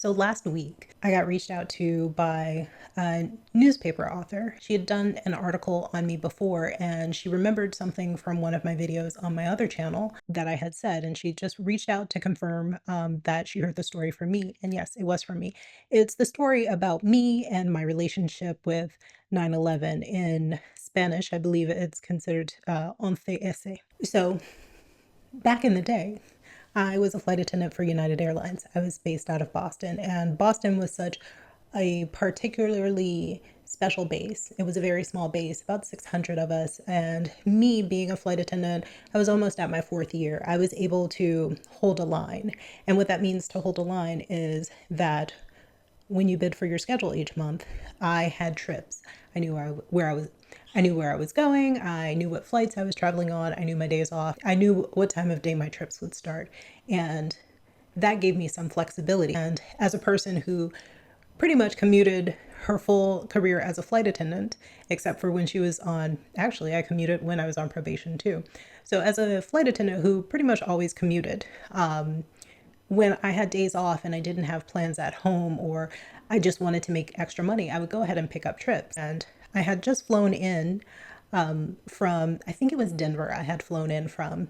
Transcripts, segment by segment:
So last week, I got reached out to by a newspaper author. She had done an article on me before, and she remembered something from one of my videos on my other channel that I had said, and she just reached out to confirm that she heard the story from me. And yes, it was from me. It's the story about me and my relationship with 9/11. In Spanish, I believe it's considered 11S. So back in the day, I was a flight attendant for United Airlines. I was based out of Boston, and Boston was such a particularly special base. It was a very small base, about 600 of us. And me being a flight attendant, I was almost at my fourth year. I was able to hold a line. And what that means to hold a line is that when you bid for your schedule each month, I had trips. I knew where I was going. I knew what flights I was traveling on. I knew my days off. I knew what time of day my trips would start. And that gave me some flexibility. And as a person who pretty much commuted her full career as a flight attendant, except for when she was on, actually, I commuted when I was on probation too. So as a flight attendant who pretty much always commuted, when I had days off and I didn't have plans at home, or I just wanted to make extra money, I would go ahead and pick up trips. And I had just flown in from, I think it was Denver, I had flown in from,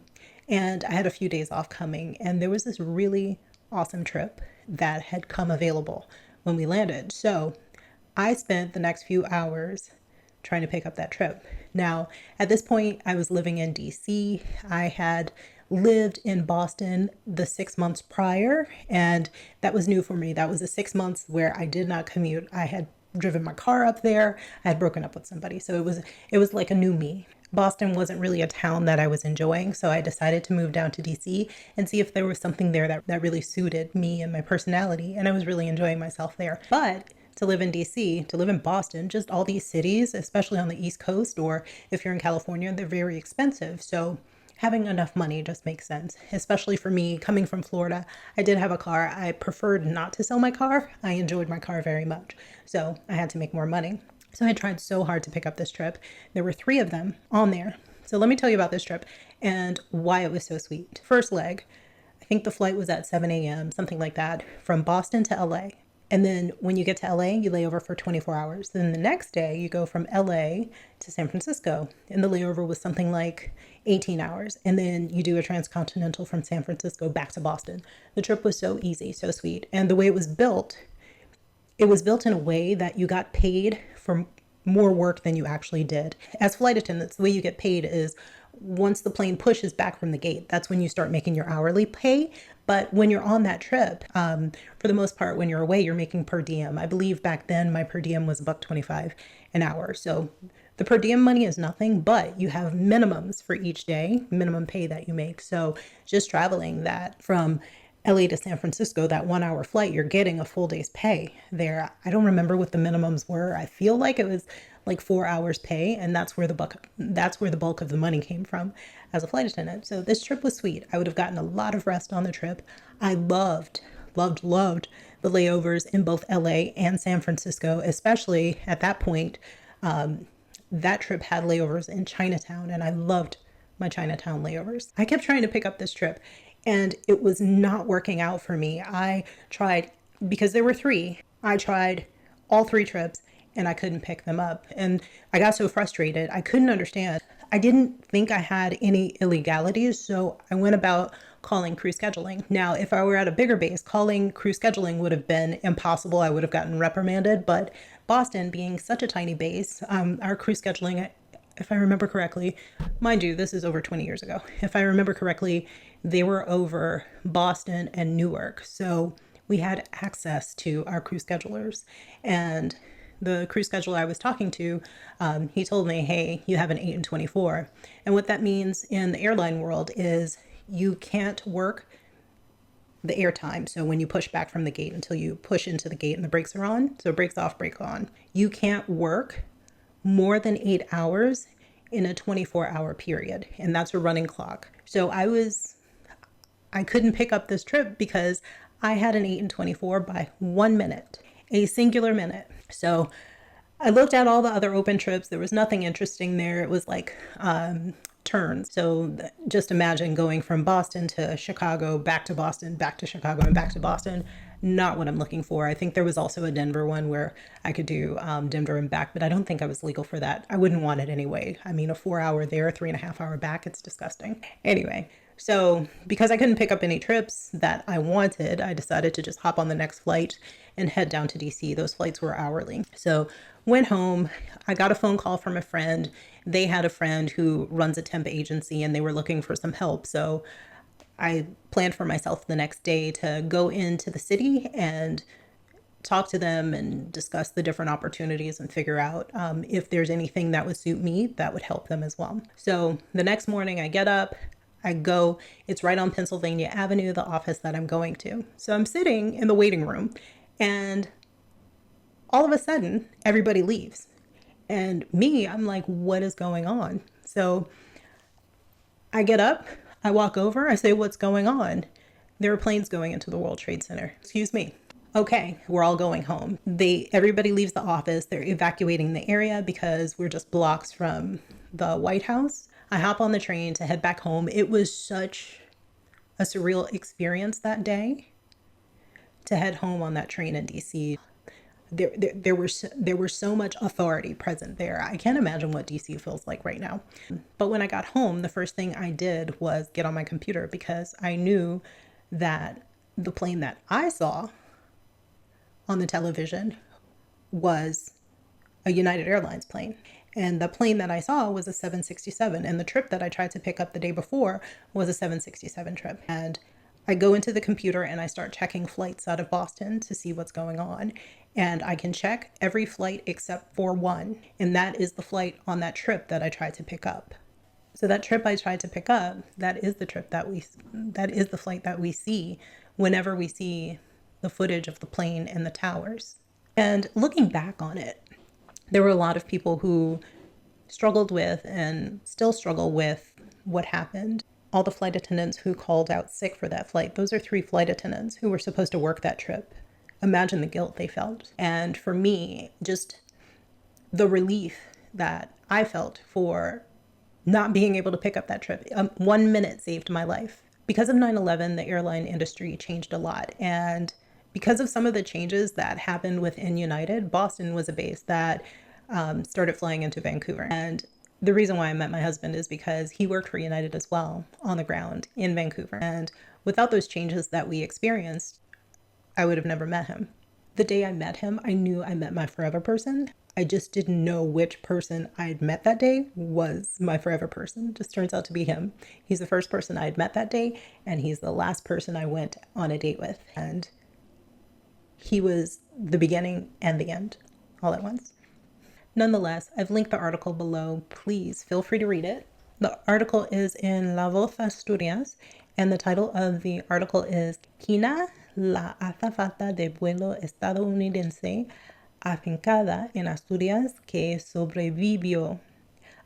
and I had a few days off coming. And there was this really awesome trip that had come available when we landed. So I spent the next few hours trying to pick up that trip. Now, at this point, I was living in DC. I had lived in Boston the 6 months prior, and that was new for me. That was the 6 months where I did not commute. I had driven my car up there. I had broken up with somebody. So it was like a new me. Boston wasn't really a town that I was enjoying, so I decided to move down to DC and see if there was something there that really suited me and my personality, and I was really enjoying myself there. But to live in DC, to live in Boston, just all these cities, especially on the East Coast, or if you're in California, they're very expensive. So having enough money just makes sense, especially for me coming from Florida. I did have a car. I preferred not to sell my car. I enjoyed my car very much, so I had to make more money. So I tried so hard to pick up this trip. There were 3 of them on there. So let me tell you about this trip and why it was so sweet. First leg, I think the flight was at 7 a.m., something like that, from Boston to LA. And then when you get to LA, you lay over for 24 hours. Then the next day, you go from LA to San Francisco. And the layover was something like 18 hours. And then you do a transcontinental from San Francisco back to Boston. The trip was so easy, so sweet. And the way it was built in a way that you got paid for more work than you actually did. As flight attendants, the way you get paid is once the plane pushes back from the gate, that's when you start making your hourly pay. But when you're on that trip, for the most part, when you're away, you're making per diem. I believe back then my per diem was $1.25 an hour. So the per diem money is nothing, but you have minimums for each day, minimum pay that you make. So just traveling that from LA to San Francisco, that 1 hour flight, you're getting a full day's pay there. I don't remember what the minimums were. I feel like it was like 4 hours pay, and that's where the bulk of the money came from as a flight attendant. So this trip was sweet. I would have gotten a lot of rest on the trip. I loved the layovers in both LA and San Francisco, especially at that point. That trip had layovers in Chinatown, and I loved my Chinatown layovers. I kept trying to pick up this trip, and it was not working out for me. I tried, because there were 3, I tried all 3 trips and I couldn't pick them up. And I got so frustrated. I couldn't understand. I didn't think I had any illegalities, so I went about calling crew scheduling. Now, if I were at a bigger base, calling crew scheduling would have been impossible. I would have gotten reprimanded. But Boston being such a tiny base, our crew scheduling, if I remember correctly, mind you, this is over 20 years ago. If I remember correctly, they were over Boston and Newark. So we had access to our crew schedulers. And the crew scheduler I was talking to, he told me, hey, you have an 8 and 24. And what that means in the airline world is you can't work the air time. So when you push back from the gate until you push into the gate and the brakes are on, so brakes off, brake on, you can't work more than 8 hours in a 24-hour period. And that's a running clock. So I couldn't pick up this trip because I had an 8 and 24 by 1 minute, a singular minute. So I looked at all the other open trips. There was nothing interesting there. It was like turns. So just imagine going from Boston to Chicago, back to Boston, back to Chicago, and back to Boston. not what I'm looking for. I think there was also a Denver one where I could do Denver and back, but I don't think I was legal for that. I wouldn't want it anyway. I mean, a 4 hour there, 3.5 hour back, it's disgusting. Anyway, so because I couldn't pick up any trips that I wanted, I decided to just hop on the next flight and head down to DC. Those flights were hourly. So went home. I got a phone call from a friend. They had a friend who runs a temp agency and they were looking for some help. So I planned for myself the next day to go into the city and talk to them and discuss the different opportunities and figure out if there's anything that would suit me that would help them as well. So the next morning I get up, I go, it's right on Pennsylvania Avenue, the office that I'm going to. So I'm sitting in the waiting room and all of a sudden everybody leaves. And me, I'm like, what is going on? So I get up, I walk over, I say, what's going on? There are planes going into the World Trade Center. Excuse me. Okay, we're all going home. Everybody leaves the office. They're evacuating the area because we're just blocks from the White House. I hop on the train to head back home. It was such a surreal experience that day to head home on that train in DC. There was so much authority present there. I can't imagine what DC feels like right now. But when I got home, the first thing I did was get on my computer because I knew that the plane that I saw on the television was a United Airlines plane. And the plane that I saw was a 767. And the trip that I tried to pick up the day before was a 767 trip. And I go into the computer and I start checking flights out of Boston to see what's going on. And I can check every flight except for one. And that is the flight on that trip that I tried to pick up. So that trip I tried to pick up, that is the flight that we see whenever we see the footage of the plane and the towers. And looking back on it, there were a lot of people who struggled with and still struggle with what happened. All the flight attendants who called out sick for that flight, those are 3 flight attendants who were supposed to work that trip. Imagine the guilt they felt. And for me, just the relief that I felt for not being able to pick up that trip. 1 minute saved my life. Because of 9/11, the airline industry changed a lot. And because of some of the changes that happened within United, Boston was a base that started flying into Vancouver. And the reason why I met my husband is because he worked for United as well on the ground in Vancouver. And without those changes that we experienced, I would have never met him. The day I met him, I knew I met my forever person. I just didn't know which person I had met that day was my forever person. It just turns out to be him. He's the first person I had met that day, and he's the last person I went on a date with. And he was the beginning and the end all at once. Nonetheless, I've linked the article below. Please feel free to read it. The article is in Voz Asturias, and the title of the article is Kina, la azafata de vuelo estadounidense afincada en Asturias que sobrevivió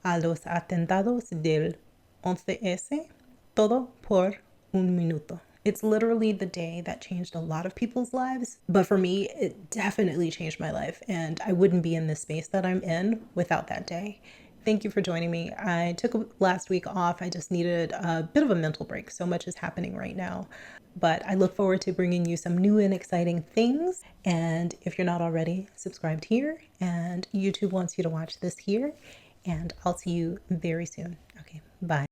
a los atentados del 11S, todo por un minuto. It's literally the day that changed a lot of people's lives, but for me, it definitely changed my life, and I wouldn't be in this space that I'm in without that day. Thank you for joining me. I took last week off. I just needed a bit of a mental break. So much is happening right now. But I look forward to bringing you some new and exciting things. And if you're not already subscribed here, and YouTube wants you to watch this here, and I'll see you very soon. Okay, bye.